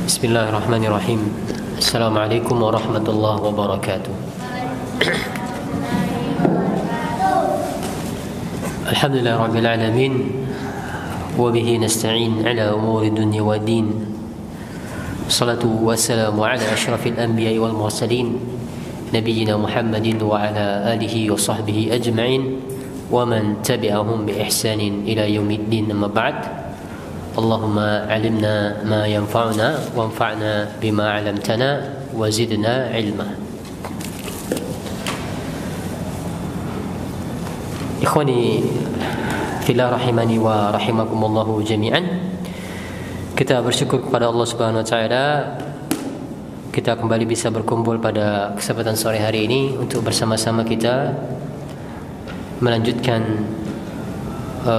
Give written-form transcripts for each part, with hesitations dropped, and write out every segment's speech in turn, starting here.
Bismillahirrahmanirrahim. Assalamualaikum warahmatullahi wabarakatuh. Alhamdulillah rabbil alamin. Wa bihi nasta'in ala umuri dunya waddin. Salatu wassalamu ala asyrafil anbiya'i wal mursalin nabiyyina Muhammadin wa ala alihi wa sahbihi ajma'in wa man tabi'ahum bi ihsanin ila yaumiddin. Amma ba'd. Allahumma alimna ma yanfa'una wanfa'na bima 'allamtana wa zidna ilma. Ikhwani fillah rahimani wa rahimakumullahu jami'an. Kita bersyukur kepada Allah Subhanahu wa taala kita kembali bisa berkumpul pada kesempatan sore hari ini untuk bersama-sama kita melanjutkan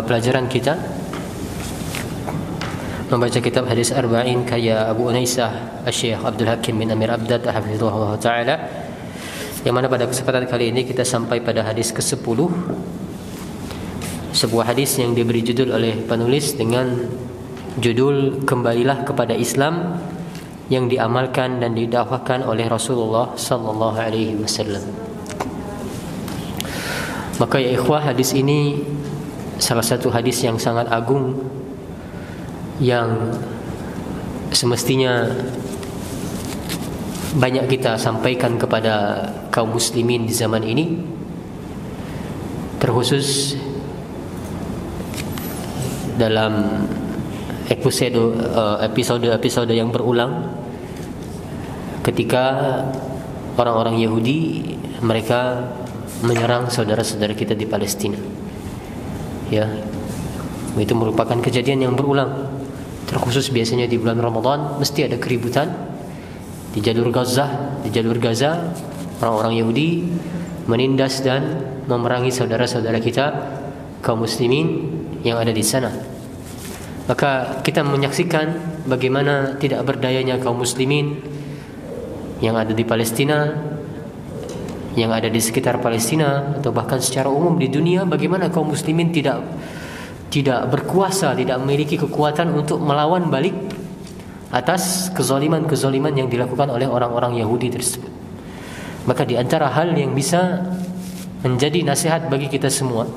pelajaran kita membaca kitab hadis arba'in karya Abu Unaisah Syekh Abdul Hakim bin Amir Abdad hafizahullah taala, yang mana pada kesempatan kali ini kita sampai pada hadis ke-10, sebuah hadis yang diberi judul oleh penulis dengan judul Kembalilah kepada Islam, yang diamalkan dan didakwahkan oleh Rasulullah sallallahu alaihi wasallam. Maka ya ikhwah, hadis ini salah satu hadis yang sangat agung yang semestinya banyak kita sampaikan kepada kaum muslimin di zaman ini, terkhusus dalam episode yang berulang ketika orang-orang Yahudi mereka menyerang saudara-saudara kita di Palestina. Ya, itu merupakan kejadian yang berulang. Terkhusus biasanya di bulan Ramadan mesti ada keributan di jalur Gaza. Di jalur Gaza orang-orang Yahudi menindas dan memerangi saudara-saudara kita kaum muslimin yang ada di sana. Maka kita menyaksikan bagaimana tidak berdayanya kaum muslimin yang ada di Palestina, yang ada di sekitar Palestina, atau bahkan secara umum di dunia, bagaimana kaum muslimin tidak berkuasa, tidak memiliki kekuatan untuk melawan balik atas kezaliman-kezaliman yang dilakukan oleh orang-orang Yahudi tersebut. Maka di antara hal yang bisa menjadi nasihat bagi kita semua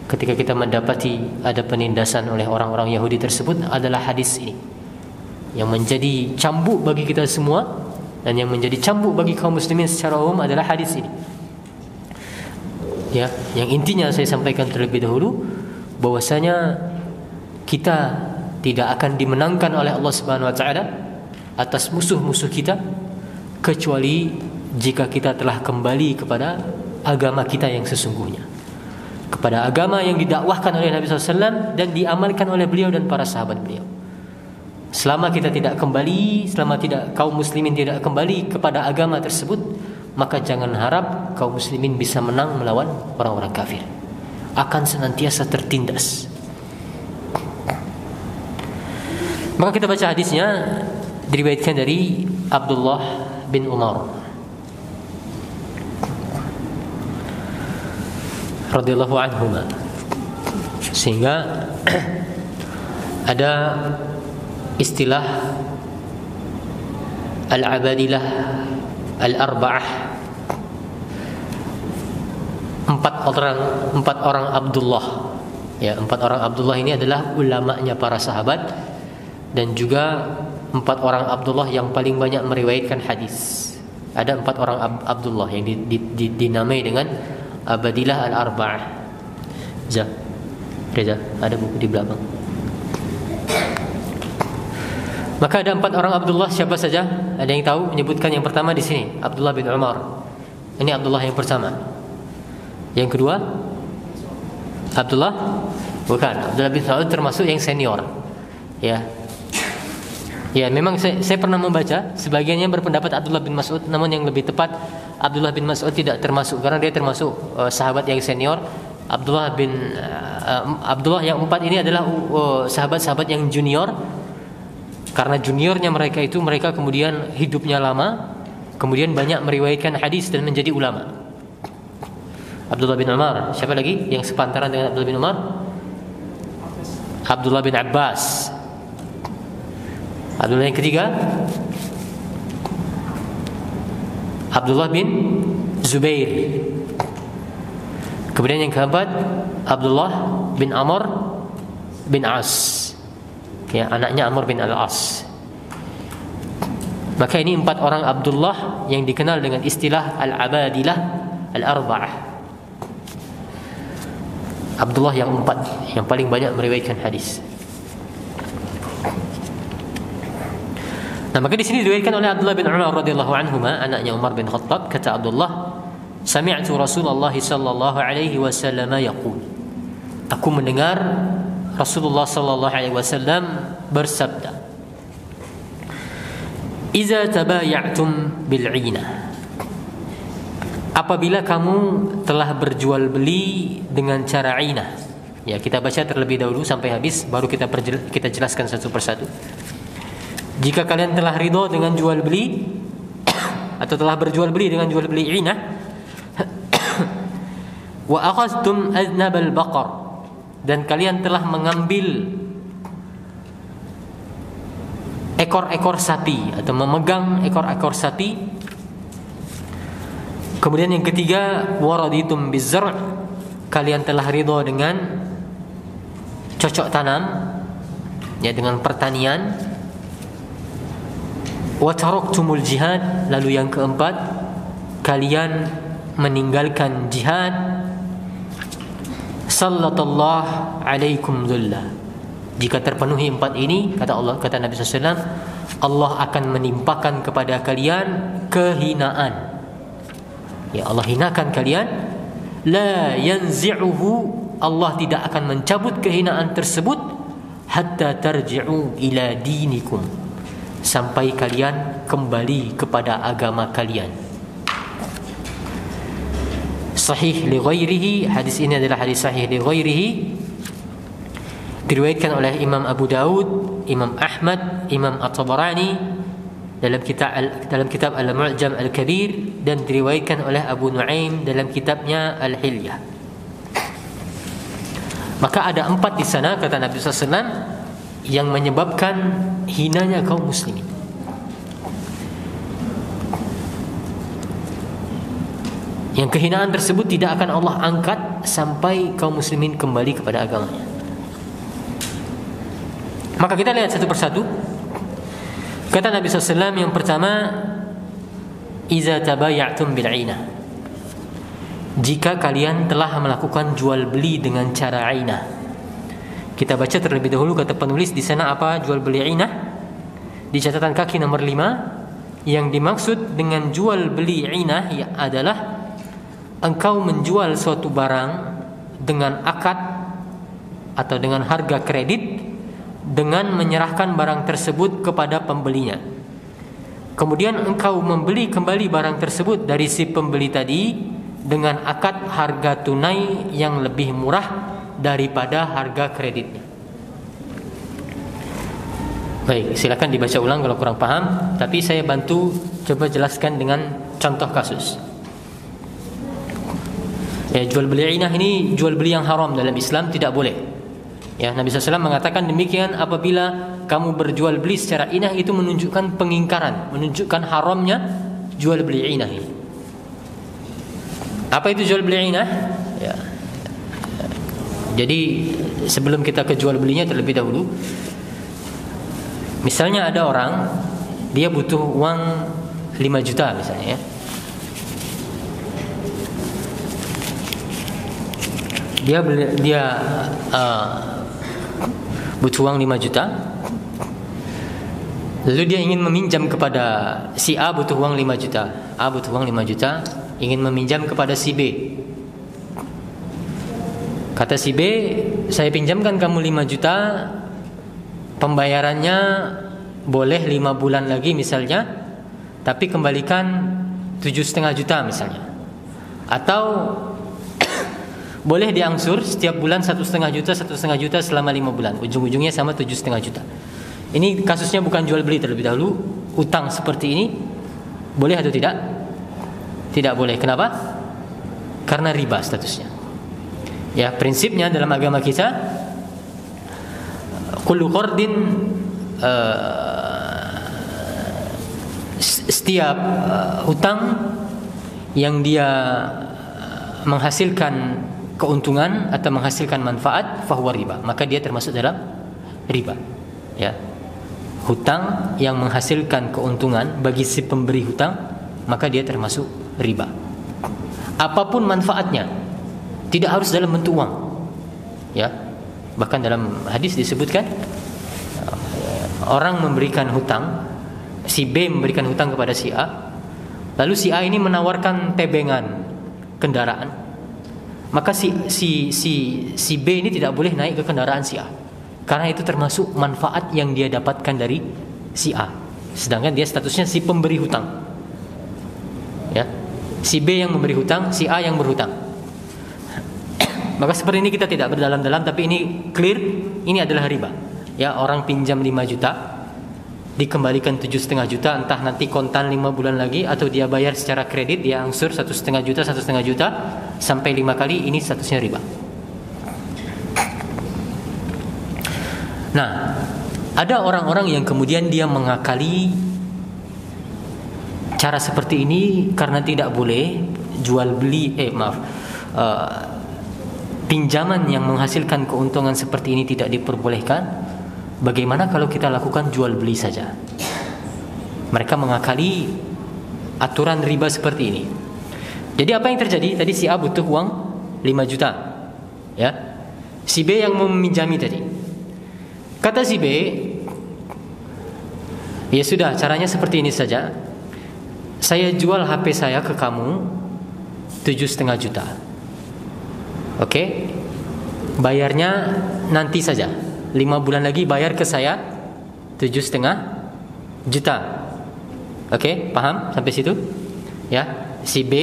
ketika kita mendapati ada penindasan oleh orang-orang Yahudi tersebut adalah hadis ini, yang menjadi cambuk bagi kita semua dan yang menjadi cambuk bagi kaum muslimin secara umum adalah hadis ini. Ya, yang intinya saya sampaikan terlebih dahulu bahwasanya kita tidak akan dimenangkan oleh Allah Subhanahu wa taala atas musuh-musuh kita kecuali jika kita telah kembali kepada agama kita yang sesungguhnya, kepada agama yang didakwahkan oleh Nabi SAW dan diamalkan oleh beliau dan para sahabat beliau. Selama kita tidak kembali, selama kaum muslimin tidak kembali kepada agama tersebut, maka jangan harap kaum muslimin bisa menang melawan orang-orang kafir. Akan senantiasa tertindas. Maka kita baca hadisnya, diriwayatkan dari Abdullah bin Umar radhiyallahu anhuma, sehingga ada istilah al-abadilah al-arba'ah, empat orang Abdullah. Ya, 4 orang Abdullah ini adalah ulamanya para sahabat dan juga 4 orang Abdullah yang paling banyak meriwayatkan hadis. Ada 4 orang Abdullah yang dinamai dengan Abadilah al-Arba'ah. Reza, ada buku di belakang. Maka ada 4 orang Abdullah, siapa saja? Ada yang tahu? Menyebutkan yang pertama di sini, Abdullah bin Umar. Ini Abdullah yang pertama. Yang kedua, Abdullah bin Mas'ud, termasuk yang senior. Ya, memang saya pernah membaca sebagiannya berpendapat Abdullah bin Mas'ud, namun yang lebih tepat Abdullah bin Mas'ud tidak termasuk, karena dia termasuk sahabat yang senior. Abdullah yang 4 ini adalah sahabat-sahabat yang junior, karena juniornya mereka kemudian hidupnya lama, kemudian banyak meriwayatkan hadis dan menjadi ulama. Abdullah bin Umar. Siapa lagi yang sepantaran dengan Abdullah bin Umar? Abdullah bin Abbas. Abdullah yang ketiga Abdullah bin Zubair. Kemudian yang keempat Abdullah bin Amr bin As, ya, anaknya Amr bin Al-As. Maka ini 4 orang Abdullah yang dikenal dengan istilah Al-Abadilah Al-Arba'ah. Abdullah yang 4 yang paling banyak meriwayatkan hadis. Nah, maka di sini diriwayatkan oleh Abdullah bin Umar radhiyallahu anhuma, anaknya Umar bin Khattab, kata Abdullah, "Sami'tu Rasulullah sallallahu alaihi wasallam yaqul." Aku mendengar Rasulullah sallallahu alaihi wasallam bersabda, "Iza tabaya'tum bil 'inah." Apabila kamu telah berjual beli dengan cara 'inah. Ya, kita baca terlebih dahulu sampai habis, baru kita jelaskan satu persatu. Jika kalian telah ridho dengan jual beli atau telah berjual beli dengan jual beli 'inah, wa akhadtum aznabal baqar, dan kalian telah mengambil ekor-ekor sapi atau memegang ekor-ekor sapi. Kemudian yang ketiga, waraditum bizar', kalian telah ridho dengan cocok tanam, ya, dengan pertanian. Wa taraktumul jihad, lalu yang keempat, kalian meninggalkan jihad. Sallallahu alaikum dhullah. Jika terpenuhi 4 ini, kata Allah, kata Nabi SAW, Allah akan menimpakan kepada kalian kehinaan. Ya, Allah hinakan kalian. La yanzi'uhu, Allah tidak akan mencabut kehinaan tersebut hatta tarji'u ila dinikum, sampai kalian kembali kepada agama kalian. Sahih li ghairihi, hadis ini adalah hadis sahih li ghairihi, diriwayatkan oleh Imam Abu Daud, Imam Ahmad, Imam At-Tabarani dalam kitab Al-Mu'jam Al-Kabir, dan diriwayatkan oleh Abu Nuaim dalam kitabnya Al-Hilyah. Maka ada 4 di sana, kata Nabi SAW, yang menyebabkan hinanya kaum muslimin. Yang kehinaan tersebut tidak akan Allah angkat sampai kaum muslimin kembali kepada agamanya. Maka kita lihat satu persatu. Kata Nabi SAW yang pertama, iza tabaya'tum bil 'inah, jika kalian telah melakukan jual beli dengan cara 'inah. Kita baca terlebih dahulu kata penulis di sana apa jual beli 'inah. Di catatan kaki nomor 5, yang dimaksud dengan jual beli 'inah adalah engkau menjual suatu barang dengan akad atau dengan harga kredit, dengan menyerahkan barang tersebut kepada pembelinya. Kemudian engkau membeli kembali barang tersebut dari si pembeli tadi dengan akad harga tunai yang lebih murah daripada harga kreditnya. Baik, silakan dibaca ulang kalau kurang paham, tapi saya bantu coba jelaskan dengan contoh kasus. Ya, jual beli 'inah ini jual beli yang haram dalam Islam, tidak boleh. Ya, Nabi SAW mengatakan demikian, apabila kamu berjual beli secara inah, itu menunjukkan pengingkaran, menunjukkan haramnya jual beli inah ini. Apa itu jual beli inah? Ya. Jadi sebelum kita ke jual belinya terlebih dahulu, misalnya ada orang dia butuh uang 5 juta misalnya, ya. Dia butuh uang 5 juta. Lalu dia ingin meminjam kepada si A, butuh uang 5 juta. A butuh uang 5 juta, ingin meminjam kepada si B. Kata si B, saya pinjamkan kamu 5 juta, pembayarannya boleh 5 bulan lagi misalnya, tapi kembalikan 7,5 juta misalnya. Atau boleh diangsur setiap bulan 1,5 juta, 1,5 juta selama 5 bulan. Ujung-ujungnya sama 7,5 juta. Ini kasusnya bukan jual beli terlebih dahulu. Utang seperti ini boleh atau tidak? Tidak boleh. Kenapa? Karena riba statusnya. Ya, prinsipnya dalam agama kita, kullu qardin setiap hutang yang dia menghasilkan keuntungan atau menghasilkan manfaat fahuwa riba, maka dia termasuk dalam riba. Ya. Hutang yang menghasilkan keuntungan bagi si pemberi hutang, maka dia termasuk riba. Apapun manfaatnya, tidak harus dalam bentuk uang. Ya. Bahkan dalam hadis disebutkan orang memberikan hutang, si B memberikan hutang kepada si A, lalu si A ini menawarkan tebengan kendaraan, maka si B ini tidak boleh naik ke kendaraan si A, karena itu termasuk manfaat yang dia dapatkan dari si A, sedangkan dia statusnya si pemberi hutang. Ya, si B yang memberi hutang, si A yang berhutang. Maka seperti ini kita tidak berdalam-dalam, tapi ini clear, ini adalah riba. Ya, orang pinjam 5 juta, dikembalikan 7,5 juta, entah nanti kontan 5 bulan lagi atau dia bayar secara kredit, dia angsur 1,5 juta, 1,5 juta sampai 5 kali, ini statusnya riba. Nah, ada orang-orang yang kemudian dia mengakali cara seperti ini karena tidak boleh jual beli, pinjaman yang menghasilkan keuntungan seperti ini tidak diperbolehkan. Bagaimana kalau kita lakukan jual beli saja? Mereka mengakali aturan riba seperti ini. Jadi apa yang terjadi? Tadi si A butuh uang 5 juta. Ya. Si B yang meminjami tadi. Kata si B, ya sudah, caranya seperti ini saja. Saya jual HP saya ke kamu 7,5 juta. Oke? Bayarnya nanti saja. 5 bulan lagi bayar ke saya 7,5 juta. Oke, paham sampai situ? Ya, si B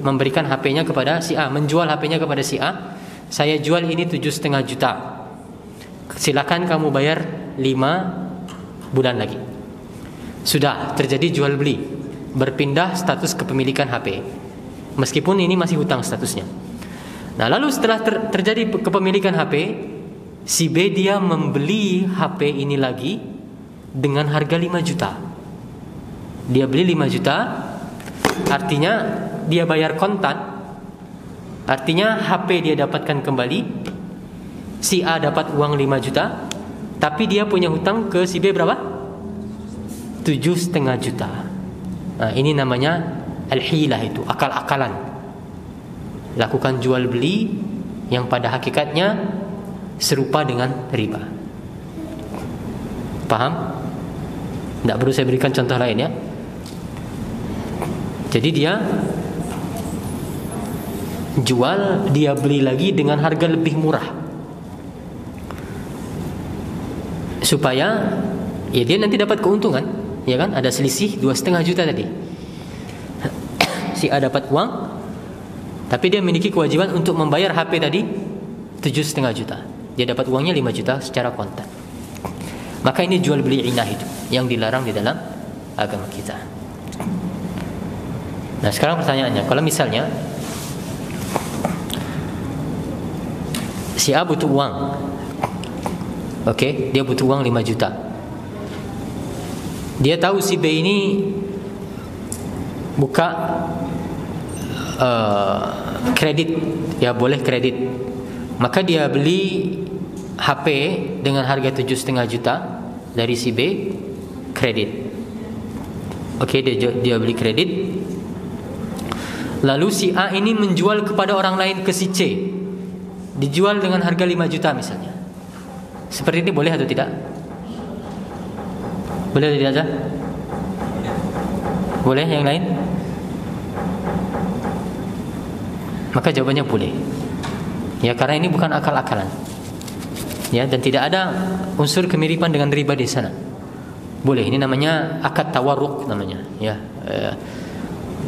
memberikan HP-nya kepada si A, menjual HP-nya kepada si A. Saya jual ini 7,5 juta. Silakan kamu bayar 5 bulan lagi. Sudah terjadi jual beli, berpindah status kepemilikan HP. Meskipun ini masih hutang statusnya. Nah, lalu setelah terjadi kepemilikan HP, si B dia membeli HP ini lagi dengan harga 5 juta. Dia beli 5 juta, artinya dia bayar kontan. Artinya HP dia dapatkan kembali. Si A dapat uang 5 juta, tapi dia punya hutang ke si B berapa? 7,5 juta. Nah, ini namanya al-hilah, itu akal-akalan. Lakukan jual beli yang pada hakikatnya serupa dengan riba. Paham? Tidak perlu saya berikan contoh lain ya. Jadi dia jual, dia beli lagi dengan harga lebih murah, supaya ya dia nanti dapat keuntungan, ya kan? Ada selisih 2,5 juta tadi. Si A dapat uang, tapi dia memiliki kewajiban untuk membayar HP tadi 7,5 juta. Dia dapat uangnya 5 juta secara kontan. Maka ini jual beli inah itu yang dilarang di dalam agama kita. Nah, sekarang pertanyaannya, kalau misalnya si A butuh uang, oke, dia butuh uang 5 juta. Dia tahu si B ini buka kredit, ya boleh kredit. Maka dia beli HP dengan harga 7,5 juta dari si B, kredit. Oke, dia beli kredit. Lalu si A ini menjual kepada orang lain ke si C, dijual dengan harga 5 juta misalnya. Seperti ini boleh atau tidak? Boleh atau tidak? Boleh yang lain? Maka jawabannya boleh. Ya, karena ini bukan akal-akalan. Ya, dan tidak ada unsur kemiripan dengan riba di sana. Boleh, ini namanya akad tawarruk namanya, ya.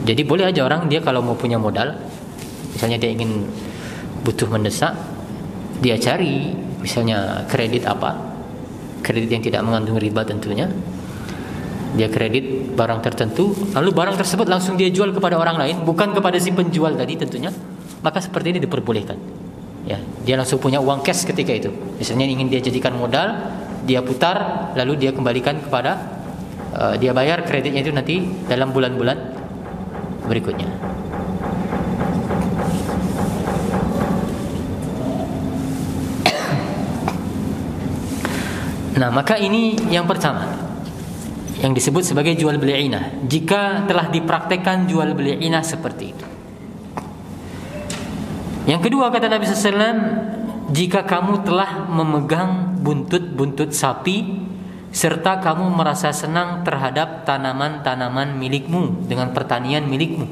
Jadi boleh aja orang, dia kalau mau punya modal, misalnya dia ingin butuh mendesak, dia cari misalnya kredit apa, kredit yang tidak mengandung riba tentunya. Dia kredit barang tertentu, lalu barang tersebut langsung dia jual kepada orang lain, bukan kepada si penjual tadi tentunya. Maka seperti ini diperbolehkan. Ya, dia langsung punya uang cash ketika itu. Misalnya ingin dia jadikan modal, dia putar, lalu dia kembalikan kepada dia bayar kreditnya itu nanti dalam bulan-bulan berikutnya. Nah, maka ini yang pertama yang disebut sebagai jual beli inah, jika telah dipraktekkan jual beli inah seperti itu. Yang kedua, kata Nabi SAW, jika kamu telah memegang buntut-buntut sapi serta kamu merasa senang terhadap tanaman-tanaman milikmu dengan pertanian milikmu.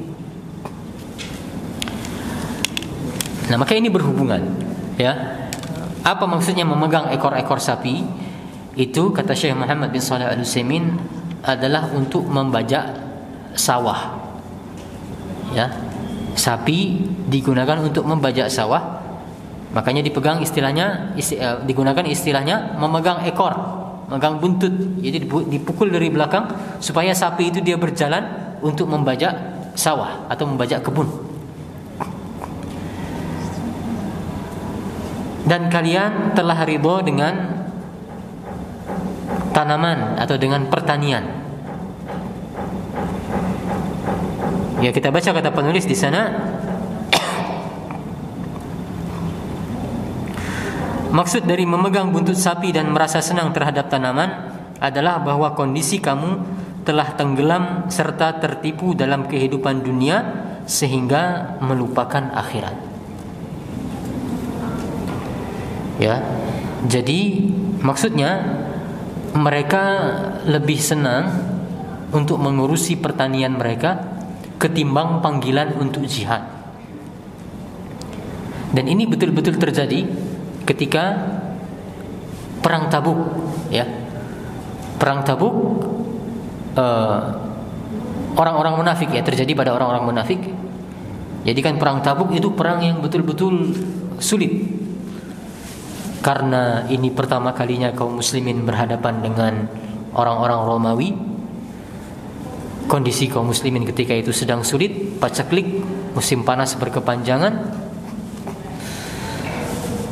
Nah, maka ini berhubungan, ya. Apa maksudnya memegang ekor-ekor sapi? Itu kata Syekh Muhammad bin Shalih Al-Utsaimin adalah untuk membajak sawah. Ya. Sapi digunakan untuk membajak sawah. Makanya digunakan istilahnya memegang ekor, memegang buntut. Jadi dipukul dari belakang supaya sapi itu dia berjalan untuk membajak sawah atau membajak kebun. Dan kalian telah ridho dengan tanaman atau dengan pertanian. Ya, kita baca kata penulis di sana. Maksud dari memegang buntut sapi dan merasa senang terhadap tanaman adalah bahwa kondisi kamu telah tenggelam serta tertipu dalam kehidupan dunia sehingga melupakan akhirat. Ya, jadi maksudnya mereka lebih senang untuk mengurusi pertanian mereka ketimbang panggilan untuk jihad. Dan ini betul-betul terjadi ketika perang Tabuk, ya. Perang Tabuk, orang-orang munafik, ya, terjadi pada orang-orang munafik. Jadi kan perang Tabuk itu perang yang betul-betul sulit, karena ini pertama kalinya kaum muslimin berhadapan dengan orang-orang Romawi. Kondisi kaum muslimin ketika itu sedang sulit, paceklik, musim panas berkepanjangan.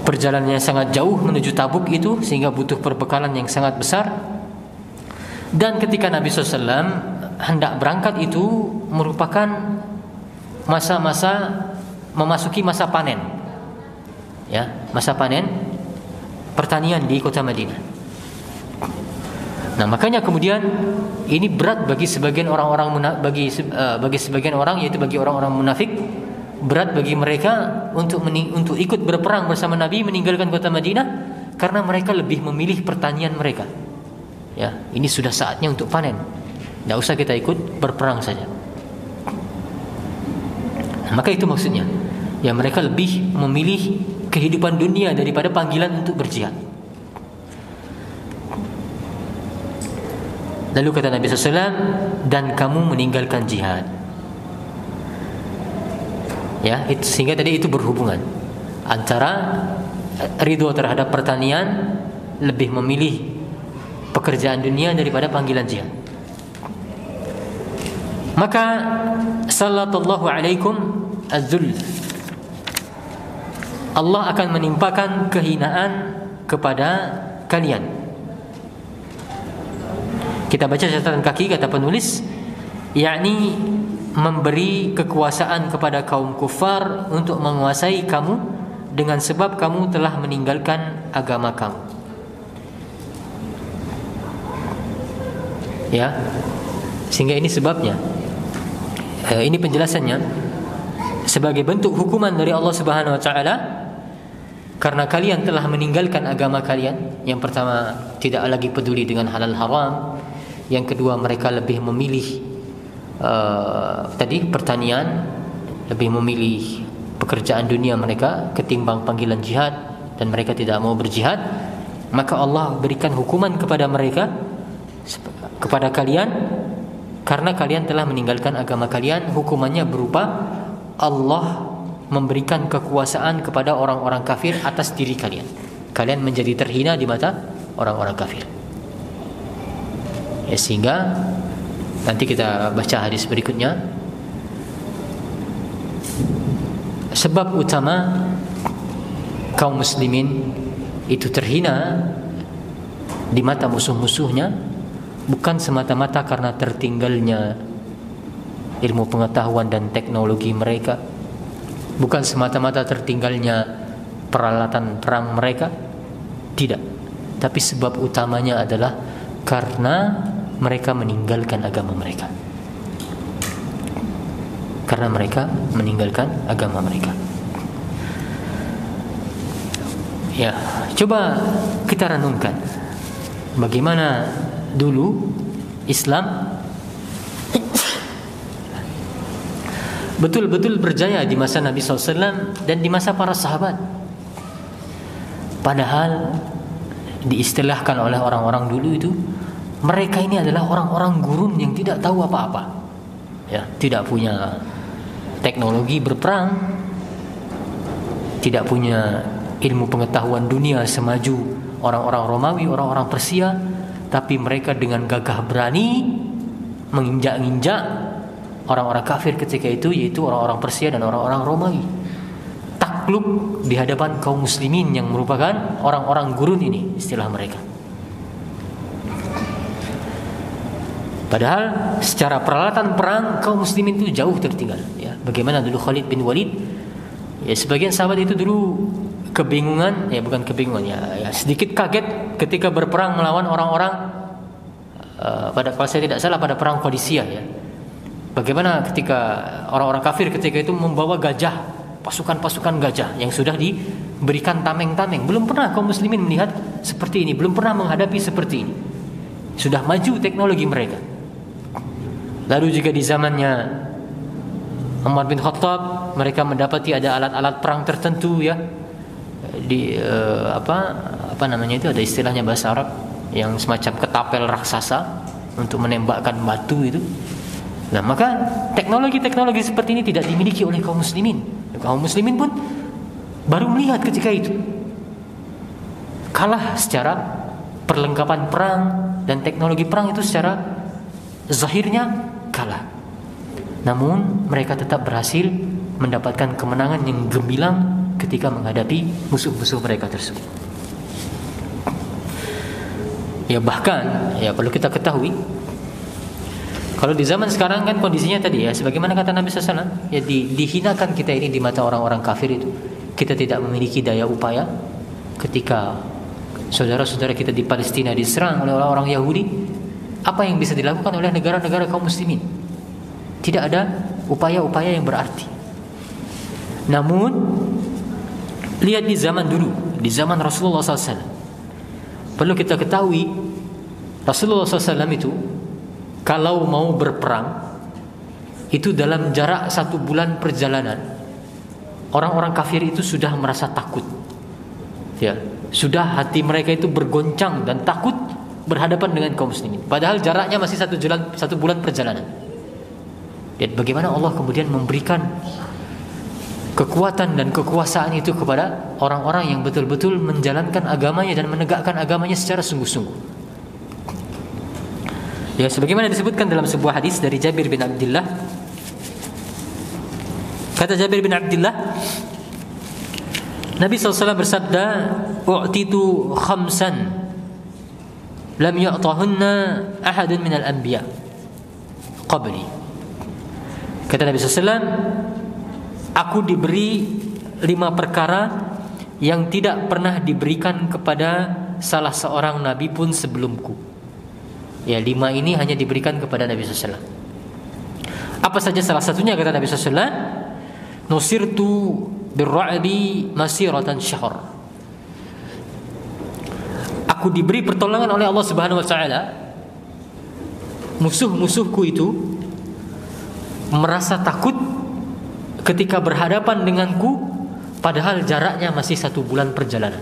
Perjalanannya sangat jauh menuju Tabuk itu, sehingga butuh perbekalan yang sangat besar. Dan ketika Nabi SAW hendak berangkat itu merupakan masa-masa memasuki masa panen, ya, masa panen pertanian di kota Madinah. Nah, makanya kemudian ini berat bagi sebagian orang-orang bagi sebagian orang, yaitu bagi orang-orang munafik, berat bagi mereka untuk ikut berperang bersama Nabi meninggalkan kota Madinah, karena mereka lebih memilih pertanian mereka. Ya, ini sudah saatnya untuk panen. Tidak usah kita ikut berperang saja. Nah, maka itu maksudnya. Ya, mereka lebih memilih kehidupan dunia daripada panggilan untuk berjihad. Lalu kata Nabi SAW, dan kamu meninggalkan jihad. Ya, sehingga tadi itu berhubungan antara ridho terhadap pertanian, lebih memilih pekerjaan dunia daripada panggilan jihad. Maka sallallahu alaikum az-zull, Allah akan menimpakan kehinaan kepada kalian. Kita baca catatan kaki kata penulis, yakni memberi kekuasaan kepada kaum kufar untuk menguasai kamu dengan sebab kamu telah meninggalkan agama kamu. Ya, sehingga ini sebabnya. Ini penjelasannya sebagai bentuk hukuman dari Allah Subhanahu wa taala karena kalian telah meninggalkan agama kalian. Yang pertama, tidak lagi peduli dengan halal haram. Yang kedua, mereka lebih memilih pertanian, lebih memilih pekerjaan dunia mereka ketimbang panggilan jihad, dan mereka tidak mau berjihad. Maka Allah berikan hukuman kepada mereka, kepada kalian, karena kalian telah meninggalkan agama kalian. Hukumannya berupa Allah memberikan kekuasaan kepada orang-orang kafir atas diri kalian. Kalian menjadi terhina di mata orang-orang kafir. Ya, sehingga nanti kita baca hadis berikutnya. Sebab utama kaum muslimin itu terhina di mata musuh-musuhnya bukan semata-mata karena tertinggalnya ilmu pengetahuan dan teknologi mereka, bukan semata-mata tertinggalnya peralatan perang mereka, tidak. Tapi sebab utamanya adalah karena mereka meninggalkan agama mereka. Karena mereka meninggalkan agama mereka. Ya, coba kita renungkan bagaimana dulu Islam betul-betul berjaya di masa Nabi SAW dan di masa para sahabat. Padahal diistilahkan oleh orang-orang dulu itu, mereka ini adalah orang-orang gurun yang tidak tahu apa-apa, ya, tidak punya teknologi berperang, tidak punya ilmu pengetahuan dunia semaju orang-orang Romawi, orang-orang Persia, tapi mereka dengan gagah berani menginjak-injak orang-orang kafir ketika itu, yaitu orang-orang Persia dan orang-orang Romawi. Takluk di hadapan kaum muslimin yang merupakan orang-orang gurun ini, istilah mereka. Padahal secara peralatan perang kaum muslimin itu jauh tertinggal, ya. Bagaimana dulu Khalid bin Walid, ya, sebagian sahabat itu dulu kebingungan, ya bukan kebingungan, ya sedikit kaget ketika berperang melawan orang-orang pada, kalau saya tidak salah, pada perang Qadisiyah, ya. Bagaimana ketika orang-orang kafir ketika itu membawa gajah, pasukan-pasukan gajah yang sudah diberikan tameng-tameng. Belum pernah kaum muslimin melihat seperti ini, belum pernah menghadapi seperti ini. Sudah maju teknologi mereka. Lalu juga di zamannya Umar bin Khattab, mereka mendapati ada alat-alat perang tertentu, ya. Di apa namanya itu, ada istilahnya bahasa Arab yang semacam ketapel raksasa untuk menembakkan batu itu. Nah, maka teknologi-teknologi seperti ini tidak dimiliki oleh kaum muslimin. Kaum muslimin pun baru melihat ketika itu. Kalah secara perlengkapan perang dan teknologi perang itu secara zahirnya kalah. Namun mereka tetap berhasil mendapatkan kemenangan yang gemilang ketika menghadapi musuh-musuh mereka tersebut. Ya, bahkan, ya, perlu kita ketahui, kalau di zaman sekarang kan kondisinya tadi, ya, sebagaimana kata Nabi SAW, ya, dihinakan kita ini di mata orang-orang kafir itu. Kita tidak memiliki daya upaya ketika saudara-saudara kita di Palestina diserang oleh orang-orang Yahudi. Apa yang bisa dilakukan oleh negara-negara kaum muslimin? Tidak ada upaya-upaya yang berarti. Namun lihat di zaman dulu, di zaman Rasulullah SAW, perlu kita ketahui Rasulullah SAW itu kalau mau berperang itu dalam jarak 1 bulan perjalanan, orang-orang kafir itu sudah merasa takut, ya, sudah hati mereka itu bergoncang dan takut berhadapan dengan kaum muslimin. Padahal jaraknya masih 1 bulan perjalanan. Dan bagaimana Allah kemudian memberikan kekuatan dan kekuasaan itu kepada orang-orang yang betul-betul menjalankan agamanya dan menegakkan agamanya secara sungguh-sungguh. Ya, sebagaimana disebutkan dalam sebuah hadis dari Jabir bin Abdullah. Kata Jabir bin Abdullah, Nabi SAW bersabda, "U'titu khamsan lam yu'tahunna ahadun minal anbiya qabli." Kata Nabi SAW, aku diberi 5 perkara yang tidak pernah diberikan kepada salah seorang nabi pun sebelumku. Ya, 5 ini hanya diberikan kepada Nabi SAW. Apa saja salah satunya? Kata Nabi SAW, "Nusirtu birra'bi masiratan syahr." Aku diberi pertolongan oleh Allah Subhanahu wa taala. Musuh-musuhku itu merasa takut ketika berhadapan denganku, padahal jaraknya masih 1 bulan perjalanan.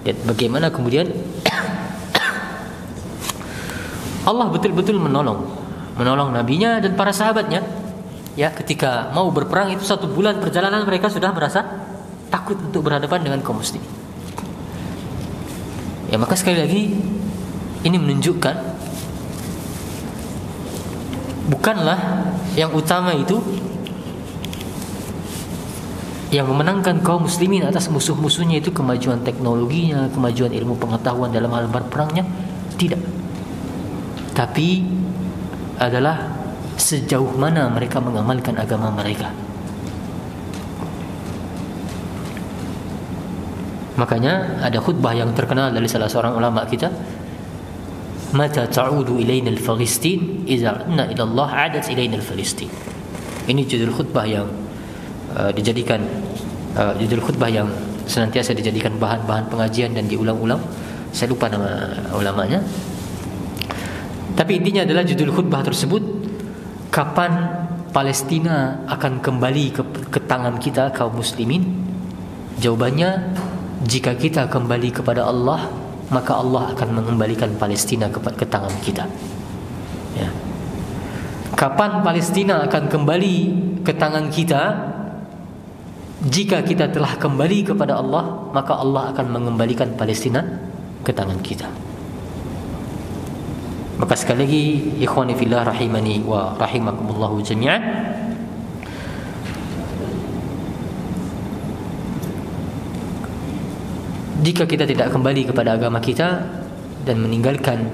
Dan bagaimana kemudian Allah betul-betul menolong nabinya dan para sahabatnya, ya, ketika mau berperang itu 1 bulan perjalanan mereka sudah merasa takut untuk berhadapan dengan kaum muslimin. Ya, maka sekali lagi ini menunjukkan bukanlah yang utama itu yang memenangkan kaum muslimin atas musuh-musuhnya itu kemajuan teknologinya, kemajuan ilmu pengetahuan dalam hal berperangnya, tidak. tapi adalah sejauh mana mereka mengamalkan agama mereka. Makanya ada khutbah yang terkenal dari salah seorang ulama kita, mata ta'udu ilaina al-Filistin idza anna ila Allah 'adat ilaina al-Filistin. Ini judul khutbah yang judul khutbah yang senantiasa dijadikan bahan-bahan pengajian dan diulang-ulang. Saya lupa nama ulamanya. Tapi intinya adalah judul khutbah tersebut, kapan Palestina akan kembali ke tangan kita kaum muslimin? Jawabannya, jika kita kembali kepada Allah, maka Allah akan mengembalikan Palestina ke tangan kita. Ya. Kapan Palestina akan kembali ke tangan kita? Jika kita telah kembali kepada Allah, maka Allah akan mengembalikan Palestina ke tangan kita. Maka sekali lagi, ikhwani fillah rahimani wa rahimakumullahu jami'an, jika kita tidak kembali kepada agama kita dan meninggalkan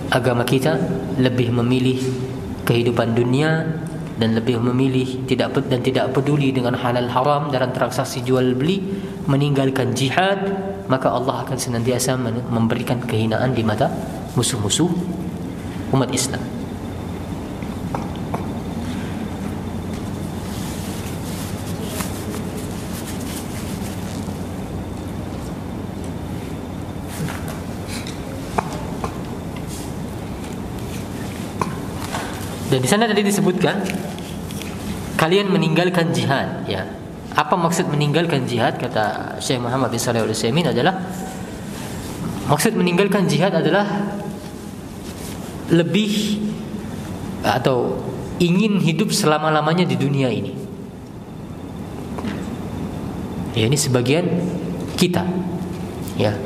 agama kita, lebih memilih kehidupan dunia dan lebih memilih tidak peduli dengan halal haram dalam transaksi jual beli, meninggalkan jihad, maka Allah akan senantiasa memberikan kehinaan di mata musuh-musuh umat Islam. Dan di sana tadi disebutkan kalian meninggalkan jihad, ya. Apa maksud meninggalkan jihad? Kata Syekh Muhammad bin Shalih Al-Utsaimin adalah, maksud meninggalkan jihad adalah lebih atau ingin hidup selama-lamanya di dunia ini. Ya, ini sebagian kita, ya,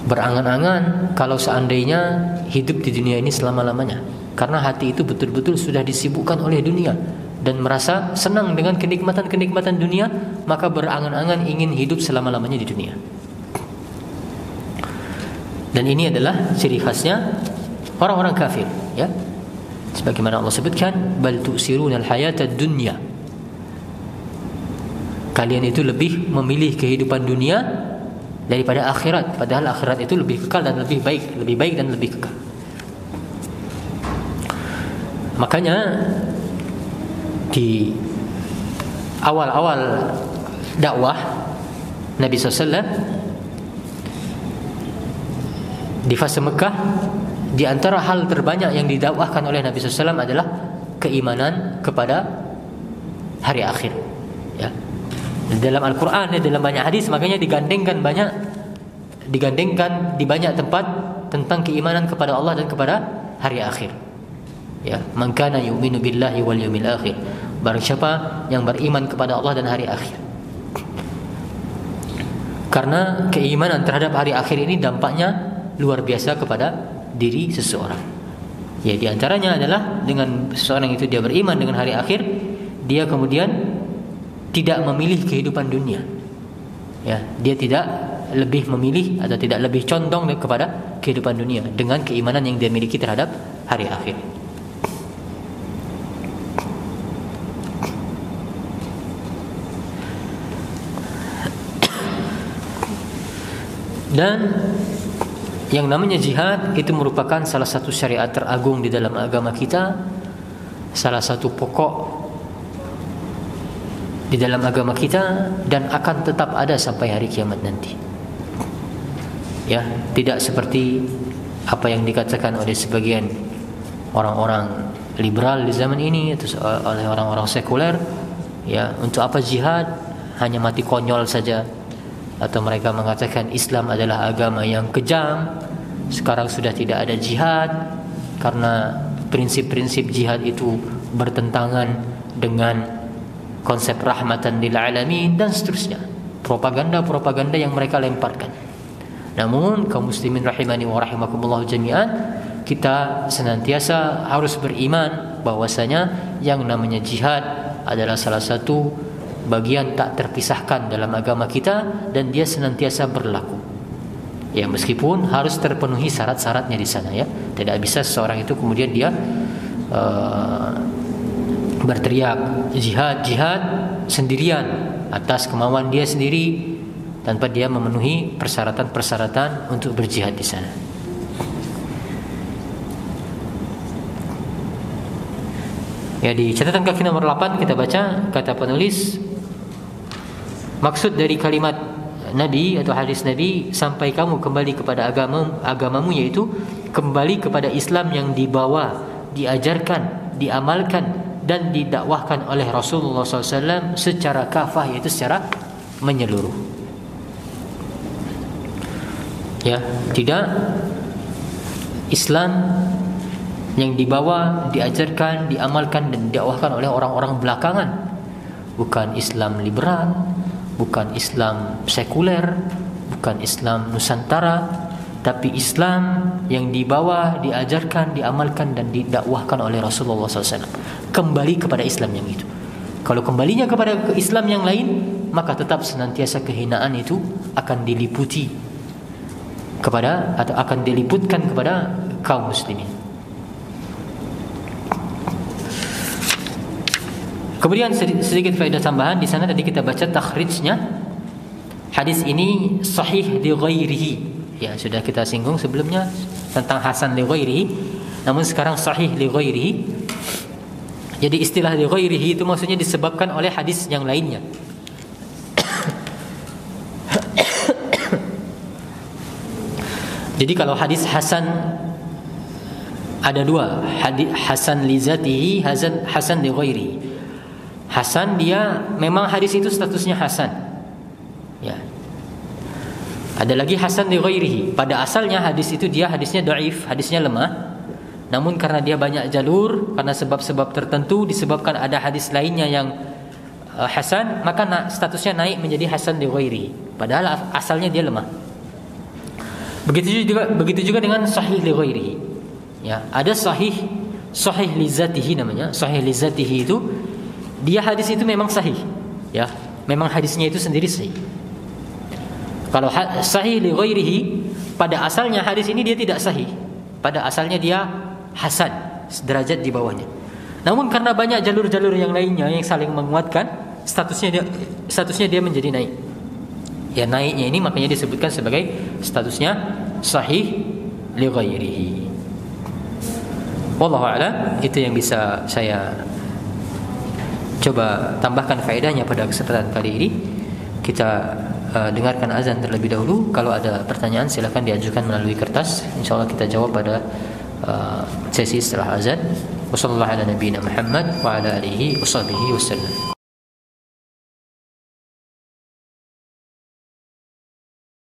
berangan-angan kalau seandainya hidup di dunia ini selama-lamanya, karena hati itu betul-betul sudah disibukkan oleh dunia dan merasa senang dengan kenikmatan-kenikmatan dunia, maka berangan-angan ingin hidup selama-lamanya di dunia. Dan ini adalah ciri khasnya orang-orang kafir, ya. Sebagaimana Allah sebutkan, bal tu'siruna al-hayata ad-dunya. Kalian itu lebih memilih kehidupan dunia daripada akhirat, padahal akhirat itu lebih kekal dan lebih baik dan lebih kekal. Makanya di awal-awal dakwah Nabi SAW di fase Mekah, di antara hal terbanyak yang didakwahkan oleh Nabi SAW adalah keimanan kepada hari akhir, ya. Dalam Al-Quran, dalam banyak hadis, makanya digandengkan di banyak tempat tentang keimanan kepada Allah dan kepada hari akhir. Ya, man kana yu'minu billahi wal yawmil akhir. Barang siapa yang beriman kepada Allah dan hari akhir. Karena keimanan terhadap hari akhir ini dampaknya luar biasa kepada diri seseorang. Ya, di antaranya adalah dengan seseorang itu dia beriman dengan hari akhir, dia kemudian tidak memilih kehidupan dunia. Ya, dia tidak lebih memilih atau tidak lebih condong kepada kehidupan dunia dengan keimanan yang dia miliki terhadap hari akhir. Dan yang namanya jihad itu merupakan salah satu syariat teragung di dalam agama kita, salah satu pokok di dalam agama kita, dan akan tetap ada sampai hari kiamat nanti. Ya, tidak seperti apa yang dikatakan oleh sebagian orang-orang liberal di zaman ini atau oleh orang-orang sekuler, ya, untuk apa jihad, hanya mati konyol saja. Atau mereka mengatakan Islam adalah agama yang kejam, sekarang sudah tidak ada jihad karena prinsip-prinsip jihad itu bertentangan dengan konsep rahmatan lil alamin, dan seterusnya. Propaganda-propaganda yang mereka lemparkan. Namun kaum muslimin rahimani wa rahimakumullah jami'an, kita senantiasa harus beriman bahwasanya yang namanya jihad adalah salah satu bagian tak terpisahkan dalam agama kita, dan dia senantiasa berlaku. Ya, meskipun harus terpenuhi syarat-syaratnya di sana ya. Tidak bisa seseorang itu kemudian dia berteriak jihad sendirian atas kemauan dia sendiri tanpa dia memenuhi persyaratan-persyaratan untuk berjihad di sana. Ya, di catatan kaki nomor 8 kita baca kata penulis, maksud dari kalimat Nabi atau hadis Nabi, sampai kamu kembali kepada agamamu, yaitu kembali kepada Islam yang dibawa, diajarkan, diamalkan dan didakwahkan oleh Rasulullah SAW secara kafah, yaitu secara menyeluruh. Ya, tidak Islam yang dibawa, diajarkan, diamalkan dan didakwahkan oleh orang-orang belakangan. Bukan Islam liberal, bukan Islam sekuler, bukan Islam Nusantara, tapi Islam yang dibawa, diajarkan, diamalkan dan didakwahkan oleh Rasulullah SAW. Kembali kepada Islam yang itu. Kalau kembalinya kepada Islam yang lain, maka tetap senantiasa kehinaan itu akan diliputi kepada atau akan diliputkan kepada kaum muslimin. Kemudian sedikit faedah tambahan di sana, tadi kita baca takhrijnya. Hadis ini sahih li ghairihi. Ya, sudah kita singgung sebelumnya tentang hasan li ghairihi. Namun sekarang sahih li ghairihi. Jadi istilah li ghairihi itu maksudnya disebabkan oleh hadis yang lainnya. Jadi kalau hadis hasan ada dua, hadis hasan li zatihi, hasan li ghairihi. Hasan dia memang hadis itu statusnya hasan. Ya. Ada lagi hasan li ghairihi. Pada asalnya hadis itu dia hadisnya dhaif, hadisnya lemah. Namun karena dia banyak jalur, karena sebab-sebab tertentu disebabkan ada hadis lainnya yang hasan, maka statusnya naik menjadi hasan li ghairihi. Padahal asalnya dia lemah. Begitu juga dengan sahih li ghairihi. Ya, ada sahih li zatihi namanya. Sahih li zatihi itu dia hadis itu memang sahih, ya, memang hadisnya itu sendiri sahih. Kalau sahih li ghairihi, pada asalnya hadis ini dia tidak sahih, pada asalnya dia hasan, sederajat di bawahnya. Namun karena banyak jalur-jalur yang lainnya yang saling menguatkan, statusnya dia menjadi naik. Ya, naiknya ini makanya disebutkan sebagai statusnya sahih li ghairihi. Wallahu a'lam, itu yang bisa saya coba tambahkan faedahnya pada kesempatan kali ini. Kita dengarkan azan terlebih dahulu. Kalau ada pertanyaan silakan diajukan melalui kertas. Insyaallah kita jawab pada sesi setelah azan. Wassallallahu ala nabiyina Muhammad wa ala alihi washabihi wasallam.